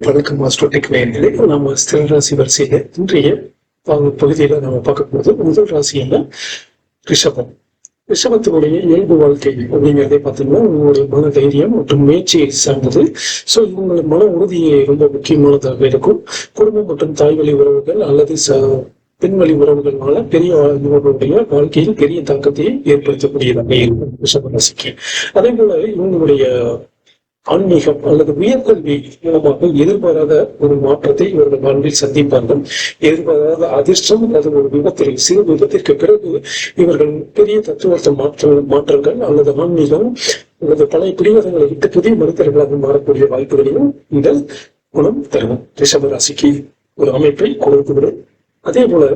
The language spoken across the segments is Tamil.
வணக்கம் மாஸ்டர் நேயர்களே. நம்ம ஸ்திர ராசி வரிசையில இன்றைய பகுதியில நம்ம பார்க்க போது முதல் ராசி என்ன, ரிஷபம். ரிஷபத்தினுடைய இயல்பு வாழ்க்கை அப்படிங்கிறதே பார்த்தீங்கன்னா உங்களுடைய மன தைரியம் மற்றும் முயற்சியை சார்ந்தது. ஸோ இவங்களுடைய மன உறுதியை ரொம்ப முக்கியமானதாக இருக்கும். குடும்பம் மற்றும் தாய்வழி உறவுகள் அல்லது பெண்வழி உறவுகளால பெரிய இவர்களுடைய வாழ்க்கையில் பெரிய தாக்கத்தை ஏற்படுத்தக்கூடியதாக இருக்கும் ரிஷப ராசிக்கு. அதே போல இவங்களுடைய ஆன்மீகம் அல்லது உயர்கல்வி மூலமாக எதிர்பாராத ஒரு மாற்றத்தை இவர்கள் வாழ்வில் சந்திப்பார்கள். எதிர்பாராத அதிர்ஷ்டம் அல்லது ஒரு விபத்தில் சிறு விபத்திற்கு பிறகு இவர்கள் பெரிய தத்துவார்த்த மாற்றங்கள் அல்லது ஆன்மீகம் அல்லது பழைய பிடிவாதங்களை விட்டு புதிய மனிதர்களாக மாறக்கூடிய வாய்ப்புகளையும் இந்த குணம் தரும். ரிஷபராசிக்கு ஒரு அமைப்பை கொடுத்துவிடும். அதே போல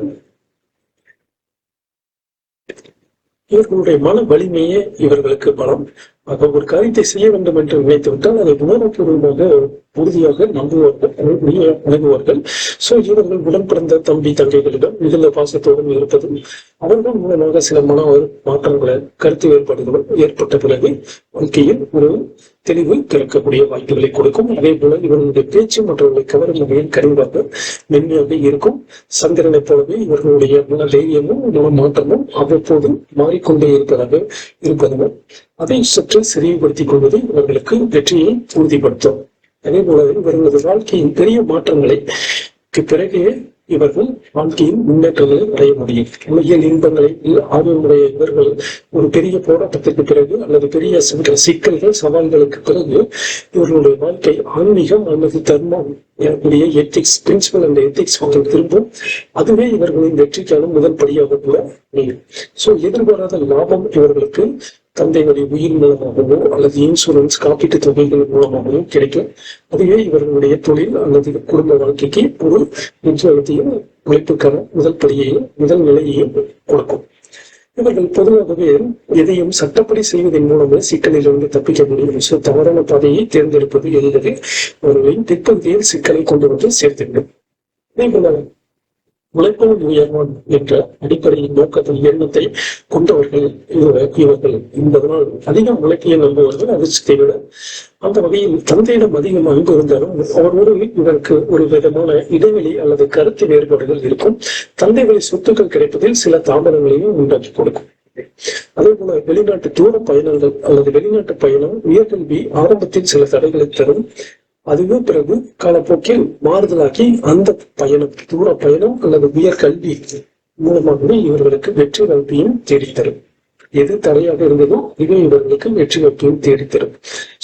இவர்களுடைய மன வலிமையே இவர்களுக்கு பலம். ஆக ஒரு காரியத்தை செய்ய வேண்டும் என்று நினைத்து விட்டால் அதை உணர்வுபூர்வமாக உறுதியாக நம்புவார்கள், அணுகுவார்கள். சோ இவர்கள் உடன் பிறந்த தம்பி தங்கைகளிடம் மிகுந்த பாசத்தோடும் இருப்பதும் அவர்கள் மூலமாக சில மன மாற்றங்களை கருத்து வேறுபாடுகளும் ஏற்பட்ட பிறகு வாழ்க்கையில் ஒரு தெளிவு பிறக்கக்கூடிய வாய்ப்புகளை கொடுக்கும். அதே போல இவர்களுடைய பேச்சு மற்றவர்களை கவரும் வகையில் கனிவாக மென்மையாக இருக்கும். சந்திரனை போலவே இவர்களுடைய மன தைரியமும் மன மாற்றமும் அவ்வப்போது மாறிக்கொண்டே இருப்பதும் அதை சற்று செறிவுபடுத்திக் கொள்வது இவர்களுக்கு வெற்றியை உறுதிப்படுத்தும். அதே போல இவர்களது வாழ்க்கையின் பெரிய மாற்றங்களை பிறகு இவர்கள் வாழ்க்கையின் முன்னேற்றங்களை அடைய முடியும். உலகியல் இன்பங்களை ஆர்வமுடைய இவர்கள் ஒரு பெரிய போராட்டத்திற்கு பிறகு அல்லது பெரிய சிக்கல்கள் சவால்களுக்கு பிறகு இவர்களுடைய வாழ்க்கை ஆன்மீகம் அல்லது தர்மம் எனக்கூடிய எத்திக்ஸ் பிரின்சிபல் அண்ட் எத்திக்ஸ் திரும்பும். அதுவே இவர்களின் வெற்றிக்கான முதல் படியாக கூட முடியும். சோ எதிர்பாராத லாபம் இவர்களுக்கு தந்தை வழி உயிர் மூலமாகவோ அல்லது இன்சூரன்ஸ் காப்பீட்டு தொகைகள் மூலமாகவோ கிடைக்கும். அதுவே இவர்களுடைய தொழில் அல்லது குடும்ப வாழ்க்கைக்கு ஒரு உத்வேகத்தையும் உழைப்புக்கான முதல் படியையும் முதல் நிலையையும் கொடுக்கும். இவர்கள் பொதுவாகவே எதையும் சட்டப்படி செய்வதன் மூலமே சிக்கலிலிருந்து தப்பிக்க முடியும். தவறான பாதையை தேர்ந்தெடுப்பது என்பது அவர்களின் பிற்பகுதியில் சிக்கலை கொண்டு வந்து சேர்த்துவிடும். அதே போல உழைப்பவன் உயர்வான் என்ற அடிப்படையின் நோக்கத்தின் எண்ணத்தை கொண்டவர்கள் இவர்கள் என்பதனால் அதிகம் உழைப்பையை நம்புவர்கள் அதிர்ஷ்டத்தை விட. அந்த வகையில் தந்தையிடம் அதிகம் அன்பு இருந்தாலும் அவரோடு இவருக்கு ஒரு விதமான இடைவெளி அல்லது கருத்து வேறுபாடுகள் இருக்கும். தந்தை வழி சொத்துக்கள் கிடைப்பதில் சில தாமதங்களையும் உண்டாக்கி கொடுக்கும். அதே போல வெளிநாட்டு தூர பயணங்கள் அல்லது வெளிநாட்டு பயணம் உயர்கல்வி ஆரம்பத்தில் சில தடைகளை தரும். அதுவே பிறகு காலப்போக்கில் மாறுதலாக்கி அந்த பயணம் தூர பயணம் அல்லது உயர்கல்வி மூலமாகவே இவர்களுக்கு வெற்றி வாய்ப்பையும் தேடித்தரும். எது தடையாக இருந்ததோ இது இவர்களுக்கு வெற்றி வாய்ப்பையும் தேடித்தரும்.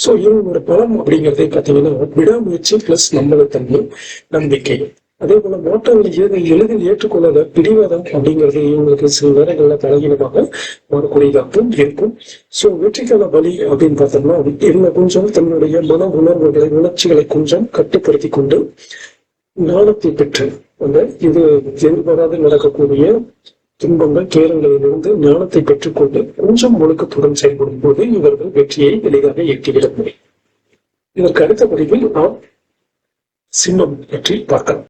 சோ இவங்களோட பலம் அப்படிங்கிறதை பார்த்தீங்கன்னா விடாமுயற்சி பிளஸ் நம்பகத்தன்மை, நம்பிக்கை. அதே போல மாற்றங்களை எளிதில் ஏற்றுக்கொள்ளாத பிடிவாதம் அப்படிங்கிறது இவங்களுக்கு சில நேரங்கள்ல பலகீனமாக வரக்கூடியதாகவும் இருக்கும். சோ வெற்றிக்கான வழி அப்படின்னு பார்த்தோம்னா இவங்க கொஞ்சம் தன்னுடைய மன உணர்ச்சிகளை கொஞ்சம் கட்டுப்படுத்தி கொண்டு ஞானத்தை பெற்று இது எதிர்பாராது நடக்கக்கூடிய துன்பங்கள் கேரங்களிலிருந்து ஞானத்தை பெற்றுக்கொண்டு கொஞ்சம் ஒழுக்கத்துடன் செயல்படும் போது இவர்கள் வெற்றியை எளிதாக எட்டிவிட முடியும். இதற்கு அடுத்த படிவில் நாம் சிம்மம் பற்றி பார்க்கலாம்.